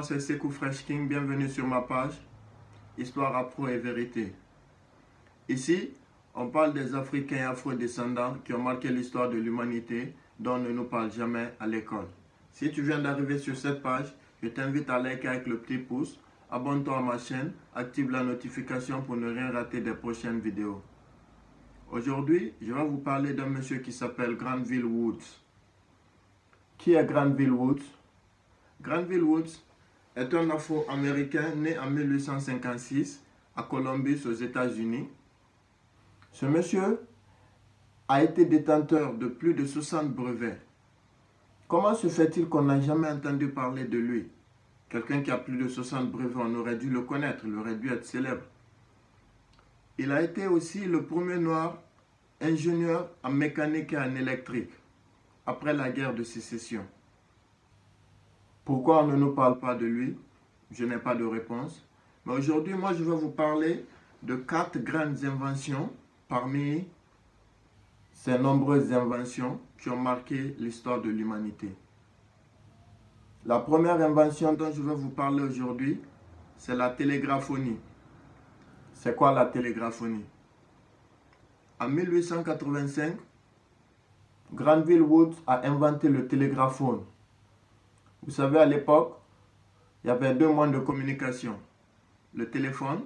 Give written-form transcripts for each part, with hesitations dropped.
Bonsoir, c'est Sekou Fresh King, bienvenue sur ma page Histoire Afro et Vérité. Ici, on parle des Africains et Afro-descendants qui ont marqué l'histoire de l'humanité dont on ne nous parle jamais à l'école. Si tu viens d'arriver sur cette page, je t'invite à liker avec le petit pouce, abonne-toi à ma chaîne, active la notification pour ne rien rater des prochaines vidéos. Aujourd'hui, je vais vous parler d'un monsieur qui s'appelle Granville Woods. Qui est Granville Woods? Granville Woods est un Afro-Américain né en 1856 à Columbus aux États-Unis. Ce monsieur a été détenteur de plus de 60 brevets. Comment se fait-il qu'on n'a jamais entendu parler de lui? Quelqu'un qui a plus de 60 brevets, on aurait dû le connaître, il aurait dû être célèbre. Il a été aussi le premier noir ingénieur en mécanique et en électrique après la guerre de sécession. Pourquoi on ne nous parle pas de lui? Je n'ai pas de réponse. Mais aujourd'hui, moi, je vais vous parler de 4 grandes inventions parmi ces nombreuses inventions qui ont marqué l'histoire de l'humanité. La première invention dont je vais vous parler aujourd'hui, c'est la télégraphonie. C'est quoi la télégraphonie? En 1885, Granville Woods a inventé le télégraphone. Vous savez, à l'époque, il y avait 2 moyens de communication. Le téléphone,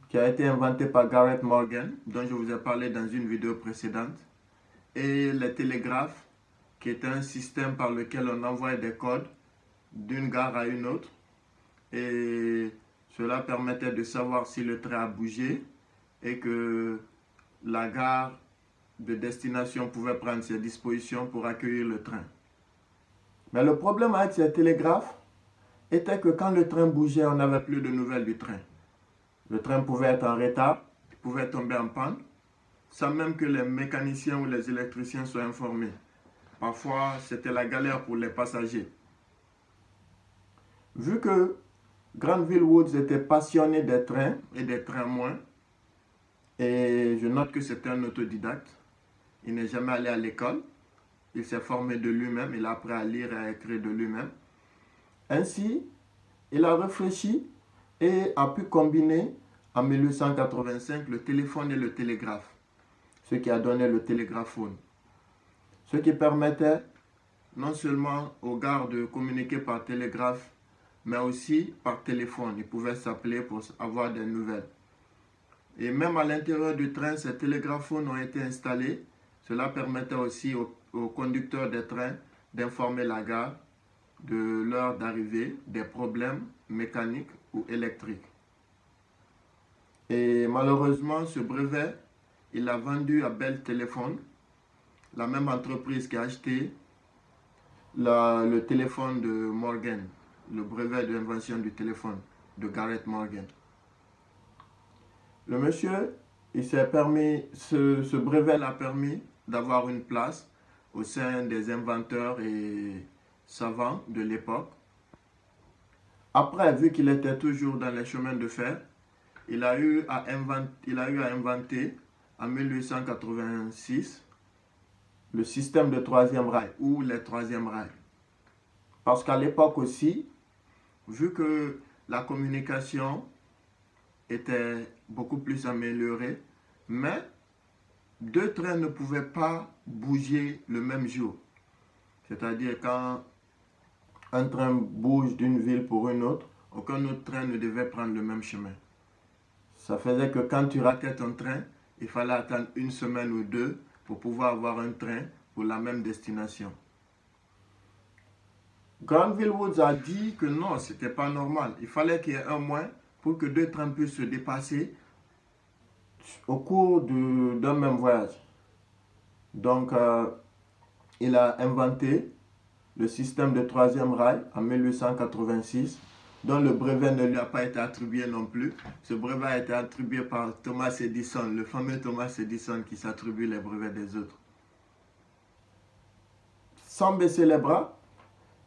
qui a été inventé par Garrett Morgan, dont je vous ai parlé dans une vidéo précédente, et le télégraphe, qui est un système par lequel on envoie des codes d'une gare à une autre. Et cela permettait de savoir si le train a bougé et que la gare de destination pouvait prendre ses dispositions pour accueillir le train. Mais le problème avec ces télégraphes était que quand le train bougeait, on n'avait plus de nouvelles du train. Le train pouvait être en retard, il pouvait tomber en panne, sans même que les mécaniciens ou les électriciens soient informés. Parfois, c'était la galère pour les passagers. Vu que Granville Woods était passionné des trains et des tramways, et je note que c'était un autodidacte, il n'est jamais allé à l'école, il s'est formé de lui-même, il a appris à lire et à écrire de lui-même. Ainsi, il a réfléchi et a pu combiner en 1885 le téléphone et le télégraphe, ce qui a donné le télégraphone. Ce qui permettait non seulement aux gares de communiquer par télégraphe, mais aussi par téléphone. Ils pouvaient s'appeler pour avoir des nouvelles. Et même à l'intérieur du train, ces télégraphones ont été installés. Cela permettait aussi aux conducteurs des trains d'informer la gare de l'heure d'arrivée, des problèmes mécaniques ou électriques. Et malheureusement, ce brevet, il a vendu à Bell Telephone, la même entreprise qui a acheté le téléphone de Morgan, le brevet d'invention du téléphone de Garrett Morgan. Le monsieur, ce brevet l'a permis d'avoir une place au sein des inventeurs et savants de l'époque. Après, vu qu'il était toujours dans les chemins de fer, il a eu à inventer en 1886 le système de troisième rail ou les troisième rails. Parce qu'à l'époque aussi, vu que la communication était beaucoup plus améliorée, mais 2 trains ne pouvaient pas bouger le même jour. C'est-à-dire quand un train bouge d'une ville pour une autre, aucun autre train ne devait prendre le même chemin. Ça faisait que quand tu ratais ton train, il fallait attendre 1 semaine ou 2 pour pouvoir avoir un train pour la même destination. Granville Woods a dit que non, ce n'était pas normal. Il fallait qu'il y ait un moyen pour que 2 trains puissent se dépasser au cours d'un même voyage. Donc, il a inventé le système de troisième rail en 1886, dont le brevet ne lui a pas été attribué non plus. Ce brevet a été attribué par Thomas Edison, le fameux Thomas Edison qui s'attribue les brevets des autres. Sans baisser les bras,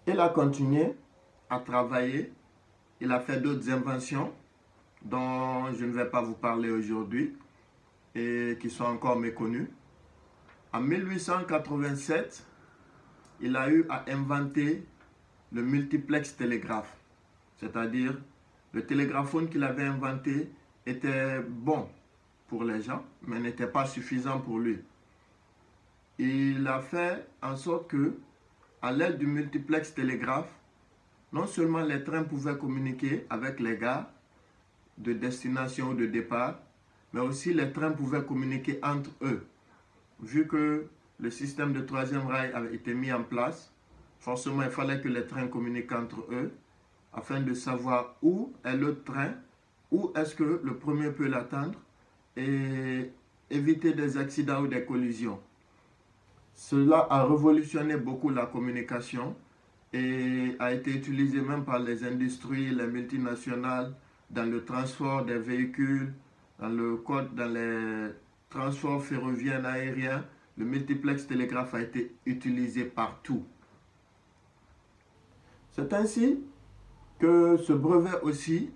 il a continué à travailler. Il a fait d'autres inventions dont je ne vais pas vous parler aujourd'hui et qui sont encore méconnues. En 1887, il a eu à inventer le multiplex télégraphe. C'est-à-dire, le télégraphone qu'il avait inventé était bon pour les gens, mais n'était pas suffisant pour lui. Il a fait en sorte que, à l'aide du multiplex télégraphe, non seulement les trains pouvaient communiquer avec les gares de destination ou de départ, mais aussi les trains pouvaient communiquer entre eux. Vu que le système de troisième rail avait été mis en place, forcément il fallait que les trains communiquent entre eux afin de savoir où est l'autre train, où est-ce que le premier peut l'attendre et éviter des accidents ou des collisions. Cela a révolutionné beaucoup la communication et a été utilisé même par les industries, les multinationales, dans le transport des véhicules, dans les transports ferroviaires, aériens. Le multiplex télégraphe a été utilisé partout. C'est ainsi que ce brevet aussi,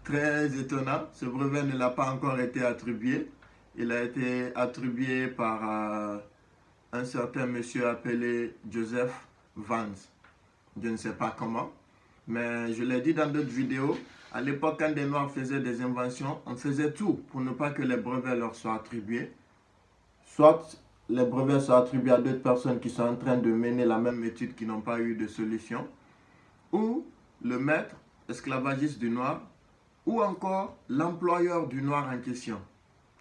très étonnant, ce brevet ne l'a pas encore été attribué. Il a été attribué par un certain monsieur appelé Joseph Vance. Je ne sais pas comment, mais je l'ai dit dans d'autres vidéos. À l'époque, quand des Noirs faisaient des inventions, on faisait tout pour ne pas que les brevets leur soient attribués. Soit les brevets soient attribués à d'autres personnes qui sont en train de mener la même étude qui n'ont pas eu de solution, ou le maître esclavagiste du Noir, ou encore l'employeur du Noir en question.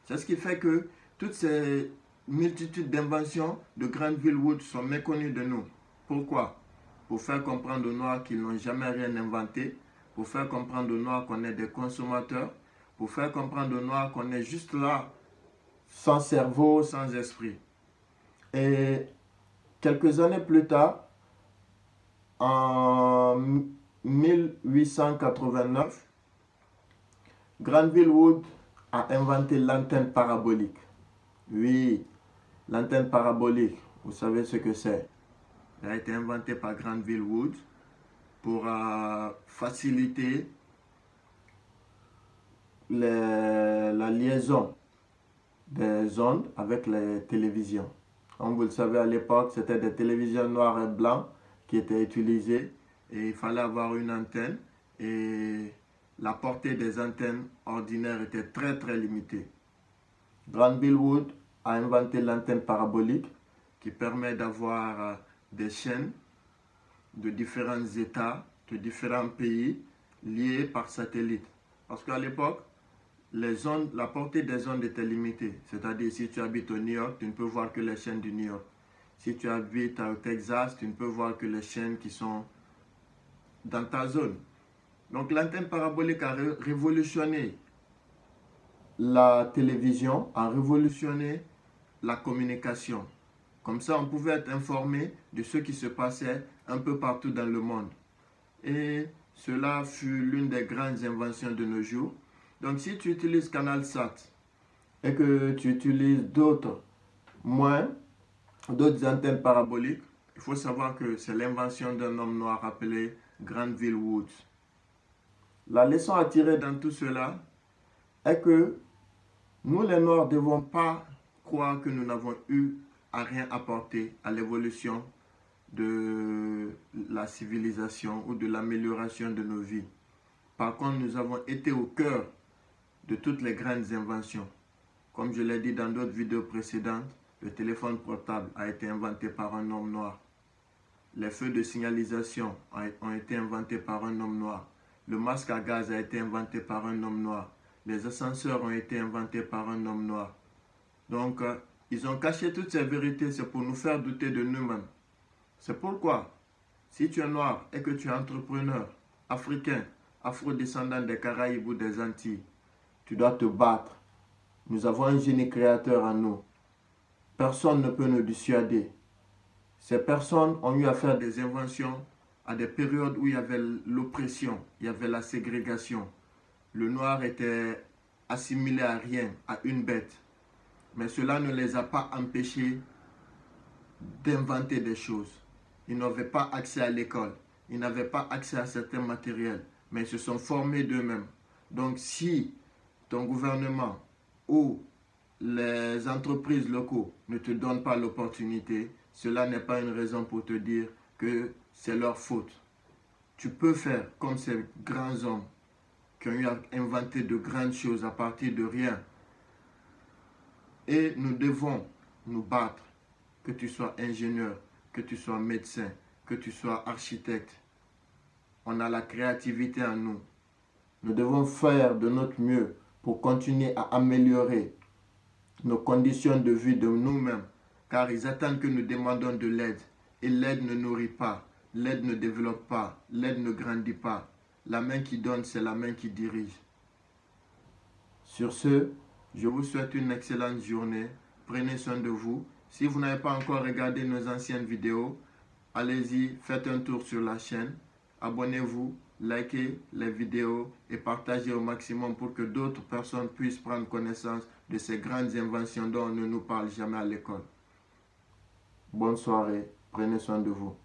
C'est ce qui fait que toutes ces multitudes d'inventions de Granville Woods sont méconnues de nous. Pourquoi? Pour faire comprendre aux Noirs qu'ils n'ont jamais rien inventé, pour faire comprendre aux Noirs qu'on est des consommateurs, pour faire comprendre aux Noirs qu'on est juste là, sans cerveau, sans esprit. Et quelques années plus tard, en 1889, Granville Woods a inventé l'antenne parabolique. Oui, l'antenne parabolique, vous savez ce que c'est. Elle a été inventée par Granville Woods pour faciliter la liaison des ondes avec les télévisions. Comme vous le savez, à l'époque, c'était des télévisions noires et blancs qui étaient utilisées et il fallait avoir une antenne et la portée des antennes ordinaires était très limitée. Granville Woods a inventé l'antenne parabolique qui permet d'avoir des chaînes de différents États, de différents pays liés par satellite. Parce qu'à l'époque, la portée des ondes était limitée. C'est-à-dire, si tu habites au New York, tu ne peux voir que les chaînes du New York. Si tu habites au Texas, tu ne peux voir que les chaînes qui sont dans ta zone. Donc, l'antenne parabolique a révolutionné la télévision, a révolutionné la communication. Comme ça, on pouvait être informé de ce qui se passait un peu partout dans le monde. Et cela fut l'une des grandes inventions de nos jours. Donc, si tu utilises CanalSat et que tu utilises d'autres antennes paraboliques, il faut savoir que c'est l'invention d'un homme noir appelé Granville Woods. La leçon à tirer dans tout cela est que nous, les Noirs, ne devons pas croire que nous n'avons eu à rien apporter à l'évolution de la civilisation ou de l'amélioration de nos vies. Par contre, nous avons été au cœur de toutes les grandes inventions. Comme je l'ai dit dans d'autres vidéos précédentes, le téléphone portable a été inventé par un homme noir. Les feux de signalisation ont été inventés par un homme noir. Le masque à gaz a été inventé par un homme noir. Les ascenseurs ont été inventés par un homme noir. Donc, ils ont caché toutes ces vérités, c'est pour nous faire douter de nous-mêmes. C'est pourquoi, si tu es noir et que tu es entrepreneur, africain, afro-descendant des Caraïbes ou des Antilles, tu dois te battre. Nous avons un génie créateur en nous. Personne ne peut nous dissuader. Ces personnes ont eu à faire des inventions à des périodes où il y avait l'oppression, il y avait la ségrégation. Le noir était assimilé à rien, à une bête. Mais cela ne les a pas empêchés d'inventer des choses. Ils n'avaient pas accès à l'école, ils n'avaient pas accès à certains matériels, mais ils se sont formés d'eux-mêmes. Donc si ton gouvernement ou les entreprises locaux ne te donnent pas l'opportunité, cela n'est pas une raison pour te dire que c'est leur faute. tu peux faire comme ces grands hommes qui ont eu à inventer de grandes choses à partir de rien. Et nous devons nous battre, que tu sois ingénieur, que tu sois médecin, que tu sois architecte. On a la créativité en nous. Nous devons faire de notre mieux pour continuer à améliorer nos conditions de vie de nous-mêmes, car ils attendent que nous demandions de l'aide. Et l'aide ne nourrit pas, l'aide ne développe pas, l'aide ne grandit pas. La main qui donne, c'est la main qui dirige. Sur ce, je vous souhaite une excellente journée. Prenez soin de vous. Si vous n'avez pas encore regardé nos anciennes vidéos, allez-y, faites un tour sur la chaîne. Abonnez-vous, likez les vidéos et partagez au maximum pour que d'autres personnes puissent prendre connaissance de ces grandes inventions dont on ne nous parle jamais à l'école. Bonne soirée, prenez soin de vous.